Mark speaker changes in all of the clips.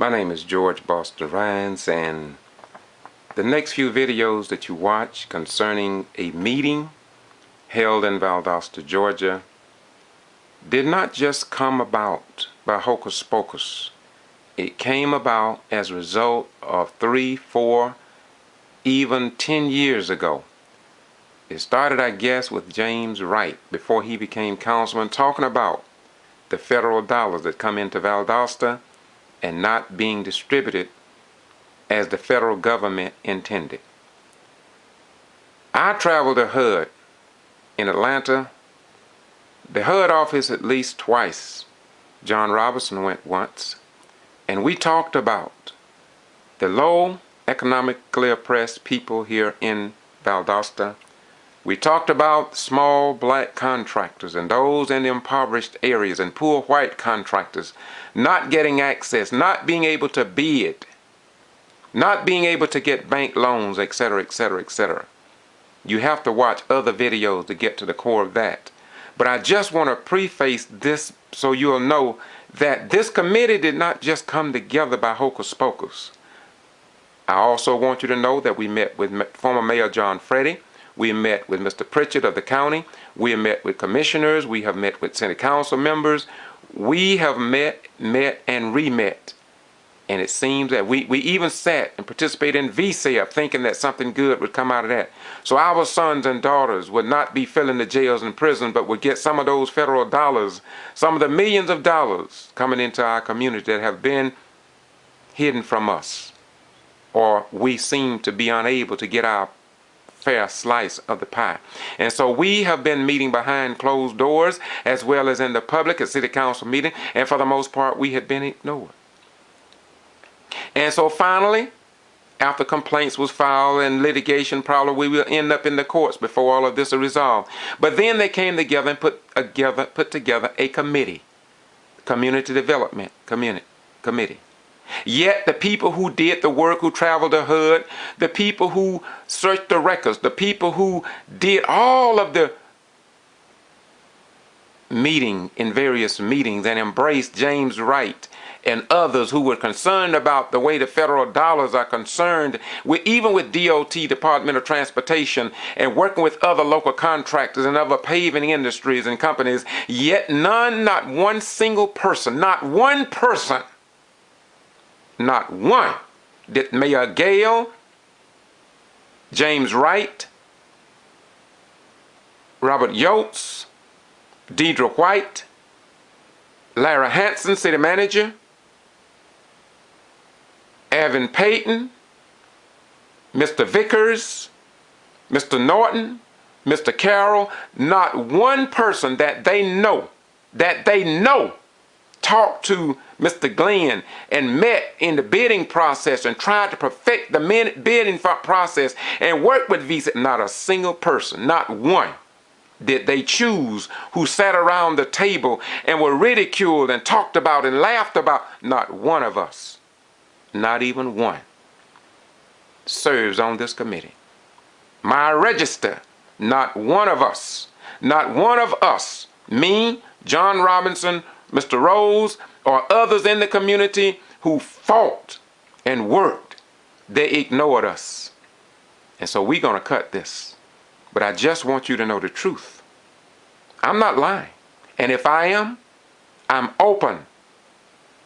Speaker 1: My name is George Boston Rhines, and the next few videos that you watch concerning a meeting held in Valdosta, Georgia, did not just come about by hocus pocus. It came about as a result of 3, 4, even 10 years ago. It started, I guess, with James Wright before he became councilman, talking about the federal dollars that come into Valdosta and not being distributed as the federal government intended. I traveled to HUD in Atlanta, the HUD office at least twice. John Robertson went once, and we talked about the low economically oppressed people here in Valdosta. We talked about small black contractors and those in the impoverished areas and poor white contractors not getting access, not being able to bid, not being able to get bank loans, etc., etc., etc. You have to watch other videos to get to the core of that. But I just want to preface this so you'll know that this committee did not just come together by hocus pocus. I also want you to know that we met with former Mayor John Freddy. We met with Mr. Pritchett of the county. We have met with commissioners. We have met with city council members. We have met, and re-met. And it seems that we even sat and participated in VCF thinking that something good would come out of that. So our sons and daughters would not be filling the jails and prisons, but would get some of those federal dollars, some of the millions of dollars coming into our community that have been hidden from us, or we seem to be unable to get our fair slice of the pie. And so we have been meeting behind closed doors as well as in the public at city council meeting, and for the most part we had been ignored. And so finally, after complaints was filed and litigation, probably we will end up in the courts before all of this is resolved. But then they came together and put together a committee, community development committee. Yet the people who did the work, who traveled to HUD, the people who searched the records, the people who did all of the meeting in various meetings and embraced James Wright and others who were concerned about the way the federal dollars are concerned, even with DOT, Department of Transportation, and working with other local contractors and other paving industries and companies, yet none, not one single person, not one person, not one, did Mayor Gale, James Wright, Robert Yotes, Deidre White, Lara Hanson, city manager, Evan Payton, Mr. Vickers, Mr. Norton, Mr. Carroll, not one person that they know talked to Mr. Glenn and met in the bidding process and tried to perfect the bidding process and work with Visa. Not a single person, not one, did they choose who sat around the table and were ridiculed and talked about and laughed about. Not one of us, not even one, serves on this committee. My register, not one of us, me, John Robinson, Mr. Rose, or others in the community who fought and worked, they ignored us. And so we're going to cut this. But I just want you to know the truth. I'm not lying. And if I am, I'm open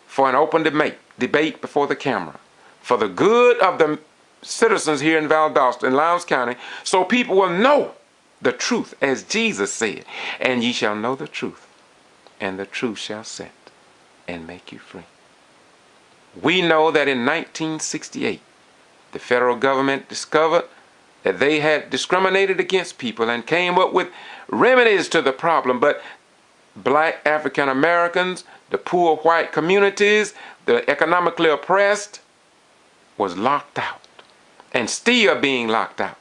Speaker 1: for an open debate before the camera for the good of the citizens here in Valdosta and Lowndes County, so people will know the truth, as Jesus said, and ye shall know the truth, and the truth shall set and make you free. We know that in 1968, the federal government discovered that they had discriminated against people and came up with remedies to the problem, but black African Americans, the poor white communities, the economically oppressed, was locked out and still being locked out.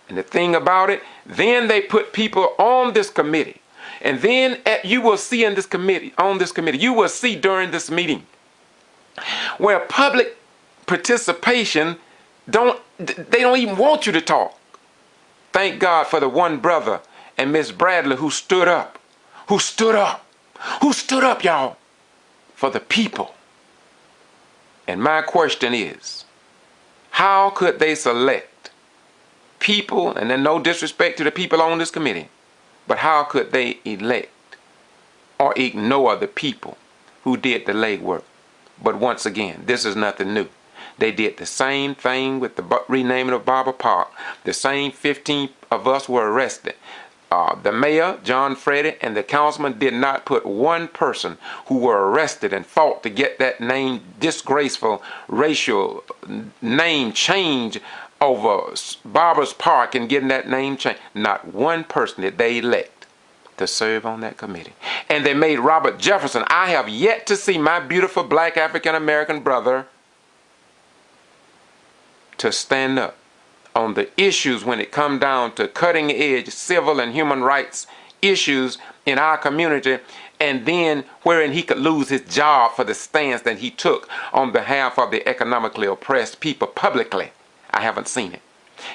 Speaker 1: And the thing about it, then they put people on this committee. And then you will see in this committee, you will see during this meeting where public participation they don't even want you to talk. Thank God for the one brother and Miss Bradley who stood up, y'all, for the people. And my question is, how could they select people, and then no disrespect to the people on this committee, but how could they elect or ignore the people who did the legwork? But once again, this is nothing new. They did the same thing with the renaming of Barber Park. The same 15 of us were arrested. The mayor, John Freddy, and the councilman did not put one person who were arrested and fought to get that name, disgraceful racial name change over Barber's Park and getting that name changed. Not one person did they elect to serve on that committee. And they made Robert Jefferson. I have yet to see my beautiful black African-American brother to stand up on the issues when it come down to cutting edge civil and human rights issues in our community, and then wherein he could lose his job for the stance that he took on behalf of the economically oppressed people publicly. I haven't seen it.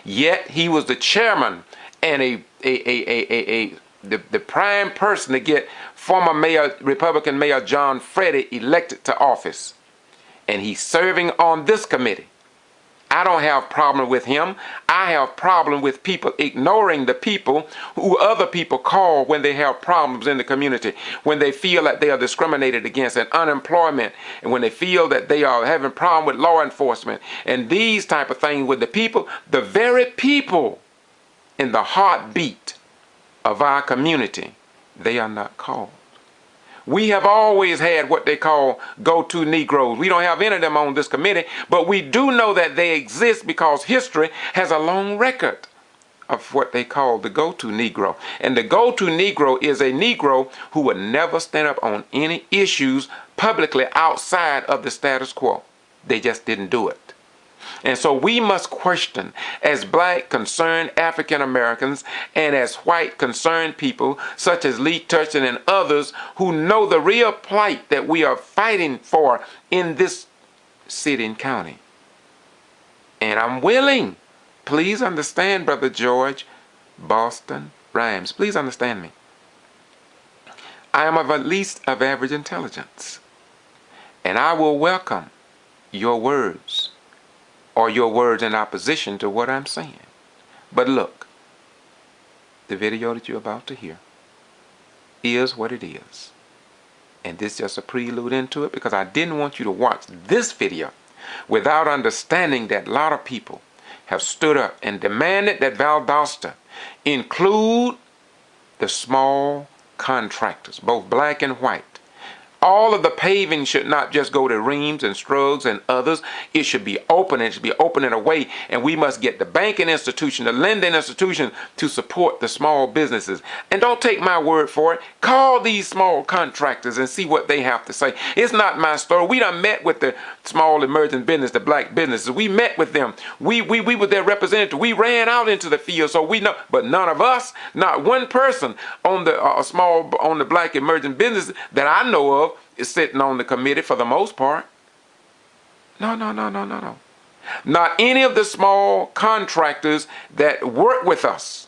Speaker 1: Yet he was the chairman and the prime person to get former mayor, Republican Mayor John Freddy elected to office. And he's serving on this committee. I don't have problem with him. I have problem with people ignoring the people who other people call when they have problems in the community, when they feel that they are discriminated against and unemployment, and when they feel that they are having problem with law enforcement and these type of things with the people, the very people in the heartbeat of our community, they are not called. We have always had what they call go-to Negroes. We don't have any of them on this committee, but we do know that they exist because history has a long record of what they call the go-to Negro. And the go-to Negro is a Negro who would never stand up on any issues publicly outside of the status quo. They just didn't do it. And so we must question, as black concerned African Americans and as white concerned people such as Lee Turchin and others who know the real plight that we are fighting for in this city and county. And I'm willing, please understand, Brother George, Boston Rhymes, please understand me. I am of at least of average intelligence, and I will welcome your words, or your words in opposition to what I'm saying. But look, the video that you're about to hear is what it is. And this is just a prelude into it, because I didn't want you to watch this video without understanding that a lot of people have stood up and demanded that Valdosta include the small contractors, both black and white. All of the paving should not just go to Reams and Scruggs and others. It should be open. It should be open in a way, and we must get the banking institution, the lending institution to support the small businesses. And don't take my word for it. Call these small contractors and see what they have to say. It's not my story. We done met with the small emerging business, the black businesses. We met with them. We were their representative. We ran out into the field, so we know. But none of us, not one person on the on the black emerging business that I know of, is sitting on the committee for the most part. No. Not any of the small contractors that work with us,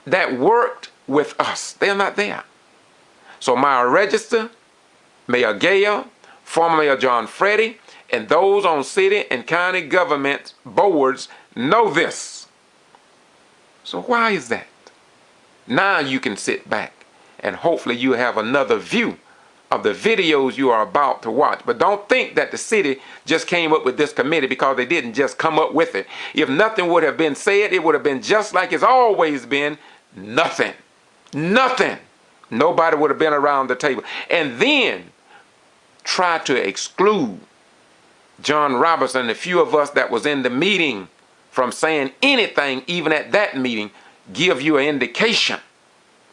Speaker 1: that worked with us. They're not there. So my register, Mayor Gale, former Mayor John Freddy, and those on city and county government boards know this. So why is that? Now you can sit back and hopefully you have another view of the videos you are about to watch. But don't think that the city just came up with this committee, because they didn't just come up with it. If nothing would have been said, it would have been just like it's always been, nothing. Nothing. Nobody would have been around the table. And then try to exclude John Robertson and a few of us that was in the meeting from saying anything, even at that meeting, give you an indication.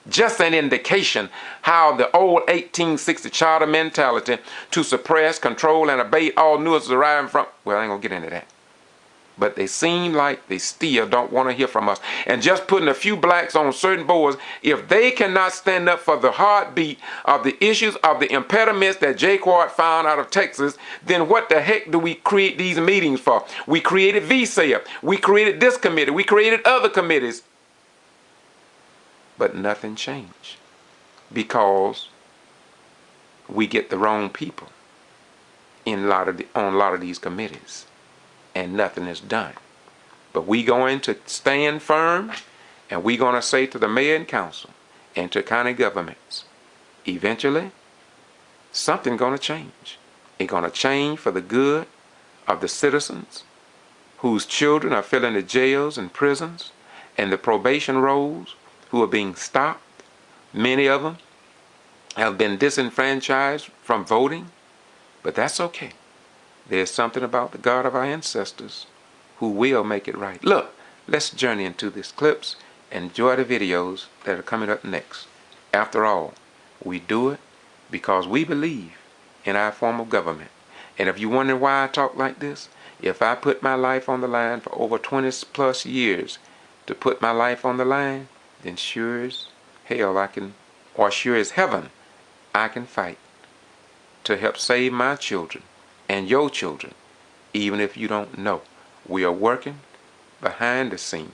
Speaker 1: Just an indication how the old 1860 charter mentality to suppress, control, and abate all nuances deriving from, well, I ain't gonna get into that. But they seem like they still don't want to hear from us. And just putting a few blacks on certain boards, if they cannot stand up for the heartbeat of the issues of the impediments that G.B.R. found out of Texas, then what the heck do we create these meetings for? We created VSAIL. We created this committee. We created other committees. But nothing changed, because we get the wrong people on a lot of these committees, and nothing is done. But we going to stand firm, and we going to say to the mayor and council and to county governments, eventually, something going to change. It's going to change for the good of the citizens whose children are filling the jails and prisons, and the probation rolls who are being stopped. Many of them have been disenfranchised from voting, but that's okay. There's something about the God of our ancestors who will make it right. Look, let's journey into these clips and enjoy the videos that are coming up next. After all, we do it because we believe in our form of government. And if you wonder why I talk like this, if I put my life on the line for over 20 plus years to put my life on the line, then sure as hell I can, or sure as heaven, I can fight to help save my children and your children, even if you don't know. We are working behind the scene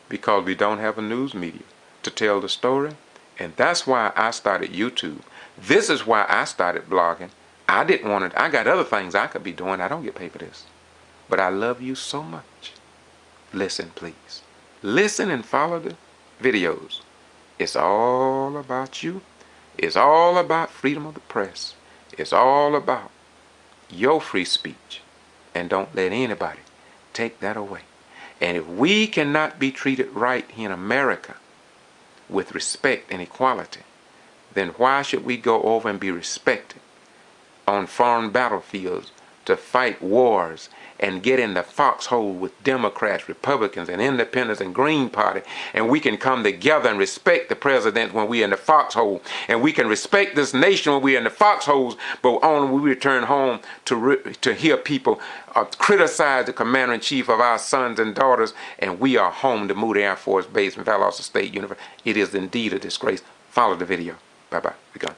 Speaker 1: because we don't have a news media to tell the story, and that's why I started YouTube. This is why I started blogging. I didn't want to, I got other things I could be doing. I don't get paid for this. But I love you so much. Listen, please. Listen and follow the videos. It's all about you. It's all about freedom of the press. It's all about your free speech. And don't let anybody take that away. And if we cannot be treated right here in America with respect and equality, then why should we go over and be respected on foreign battlefields to fight wars and get in the foxhole with Democrats, Republicans, and Independents and Green Party, and we can come together and respect the president when we're in the foxhole, and we can respect this nation when we're in the foxholes, but only when we return home to hear people criticize the commander-in-chief of our sons and daughters, and we are home to Moody Air Force Base in Valdosta State University. It is indeed a disgrace. Follow the video. Bye-bye. We're gone.